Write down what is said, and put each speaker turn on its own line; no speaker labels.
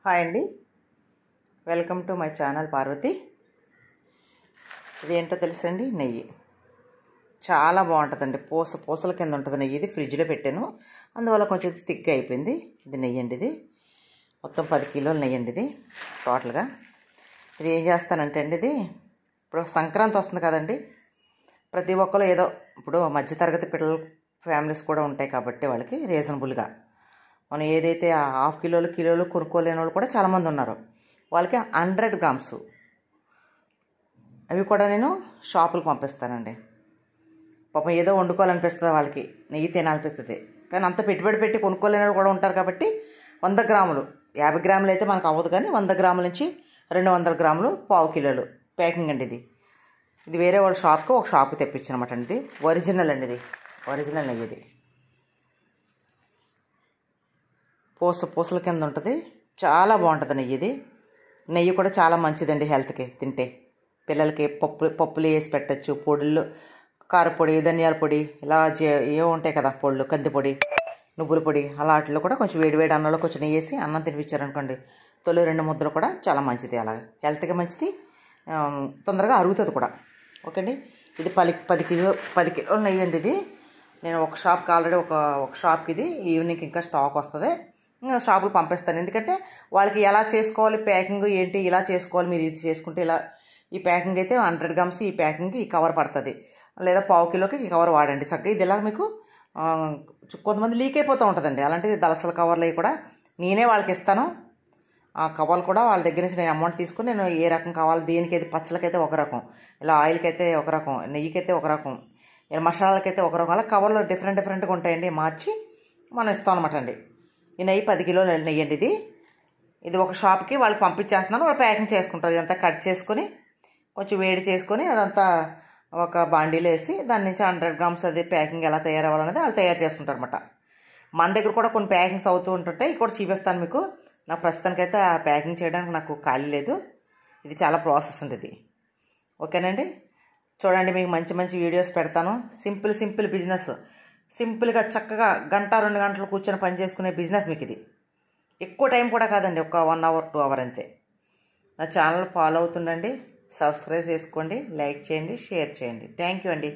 Hi అండి, welcome to my channel Parvati. ఇదేంటో తెలుసండి, నెయ్యి చాలా బాగుంటుందండి. పూసల కింద ఉంటుంది నెయ్యి. ఇది ఫ్రిడ్జ్లో పెట్టాను, అందువల్ల కొంచెం థిక్గా అయిపోయింది. ఇది నెయ్యి అండి. ఇది మొత్తం 10 కిలోల నెయ్యి అండి. ఇది టోటల్గా. ఇది ఏం చేస్తానంటే అండి, ఇది ఇప్పుడు సంక్రాంతి వస్తుంది కదండి. ప్రతి ఒక్కరు ఏదో ఇప్పుడు మధ్యతరగతి పిల్లలు ఫ్యామిలీస్ కూడా ఉంటాయి కాబట్టి వాళ్ళకి రీజనబుల్గా మనం ఏదైతే హాఫ్ కిలోలు కొనుక్కోలేని వాళ్ళు కూడా చాలామంది ఉన్నారు. వాళ్ళకి 100 గ్రామ్స్ అవి కూడా నేను షాపులకు పంపిస్తానండి. పాపం ఏదో వండుకోవాలనిపిస్తుంది, వాళ్ళకి నెయ్యి తినాలనిపిస్తుంది, కానీ అంత పెట్టుబడి పెట్టి కొనుక్కోలేని వాళ్ళు కూడా ఉంటారు కాబట్టి 100 గ్రాములు 50 గ్రాములు అయితే మనకు అవ్వదు, కానీ 100 గ్రాముల నుంచి 200 గ్రాములు పావు కిలోలు ప్యాకింగ్ అండి. ఇది వేరే వాళ్ళ షాప్కి ఒక షాప్కి తెప్పించనమాట అండి. ఇది ఒరిజినల్ అండి. ఇది ఒరిజినల్ నెయ్యి. ఇది పూసల కింద ఉంటుంది, చాలా బాగుంటుంది నెయ్యి. ఇది నెయ్యి కూడా చాలా మంచిదండి హెల్త్కి. తింటే పిల్లలకి పప్పులు వేసి పెట్టచ్చు, పొడులు, కారపొడి, ధనియాల పొడి, ఇలా ఏవో ఉంటాయి కదా పొడులు, కందిపొడి, నువ్వుల పొడి, అలాంటిలో కూడా కొంచెం వేడి అన్నంలో కొంచెం నెయ్యి వేసి అన్నం తినిపించారనుకోండి, తొలి 2 ముద్దలు కూడా చాలా మంచిది. అలాగే హెల్త్కి మంచిది, తొందరగా అరుగుతుంది కూడా. ఓకే అండి. ఇది 10 కిలోల నెయ్యి అండి. ఇది నేను ఒక షాప్కి ఆల్రెడీ ఒక షాప్కి ఇది ఈవినింగ్ ఇంకా స్టాక్ వస్తుంది, షాపులు పంపిస్తాను. ఎందుకంటే వాళ్ళకి ఎలా చేసుకోవాలి ప్యాకింగ్ ఏంటి, ఇలా చేసుకోవాలి, మీరు ఇది చేసుకుంటే ఇలా. ఈ ప్యాకింగ్ అయితే 100 గ్రామ్స్, ఈ ప్యాకింగ్కి ఈ కవర్ పడుతుంది, లేదా పావు కిలోకి ఈ కవర్ వాడండి చక్కగా. ఇది ఇలా మీకు కొంతమంది లీక్ అయిపోతూ ఉంటుందండి. అలాంటిది దళసల కవర్లు కూడా నేనే వాళ్ళకి ఇస్తాను. ఆ కవర్లు కూడా వాళ్ళ దగ్గర నుంచి నేను అమౌంట్ తీసుకుని నేను ఏ రకం కావాలి, దేనికైతే పచ్చలకైతే ఒక రకం, ఇలా ఆయిల్కి అయితే ఒక రకం, నెయ్యికి అయితే ఒక రకం, ఇలా మసాలాలకైతే ఒక రకం, అలా కవర్లు డిఫరెంట్గా ఉంటాయండి. మార్చి మనం ఇస్తాం అనమాట అండి. ఈ నెయ్యి 10 కిలోల నెయ్యి అండి. ఇది ఒక షాప్కి వాళ్ళకి పంపించేస్తున్నాను. వాళ్ళు ప్యాకింగ్ చేసుకుంటారు. ఇదంతా కట్ చేసుకొని కొంచెం వేడి చేసుకొని అదంతా ఒక బాండీలో వేసి దాని నుంచి 100 గ్రామ్స్ అది ప్యాకింగ్ ఎలా తయారవ్వాలనేది వాళ్ళు తయారు చేసుకుంటారు అనమాట. మన దగ్గర కూడా కొన్ని ప్యాకింగ్స్ అవుతూ ఉంటుంటాయి, ఇవి కూడా చూపిస్తాను మీకు. నాకు ప్రస్తుతానికైతే ఆ ప్యాకింగ్ చేయడానికి నాకు ఖాళీ లేదు. ఇది చాలా ప్రాసెస్ ఉంటుంది. ఓకేనండి. చూడండి, మీకు మంచి వీడియోస్ పెడతాను. సింపుల్ బిజినెస్, సింపుల్గా చక్కగా 1-2 గంటలు కూర్చొని పని చేసుకునే బిజినెస్ మీకు ఇది. ఎక్కువ టైం కూడా కాదండి, ఒక 1 అవర్ 2 అవర్ అంతే. నా ఛానల్ ఫాలో అవుతుండండి, సబ్స్క్రైబ్ చేసుకోండి, లైక్ చేయండి, షేర్ చేయండి. థ్యాంక్ యూ అండి.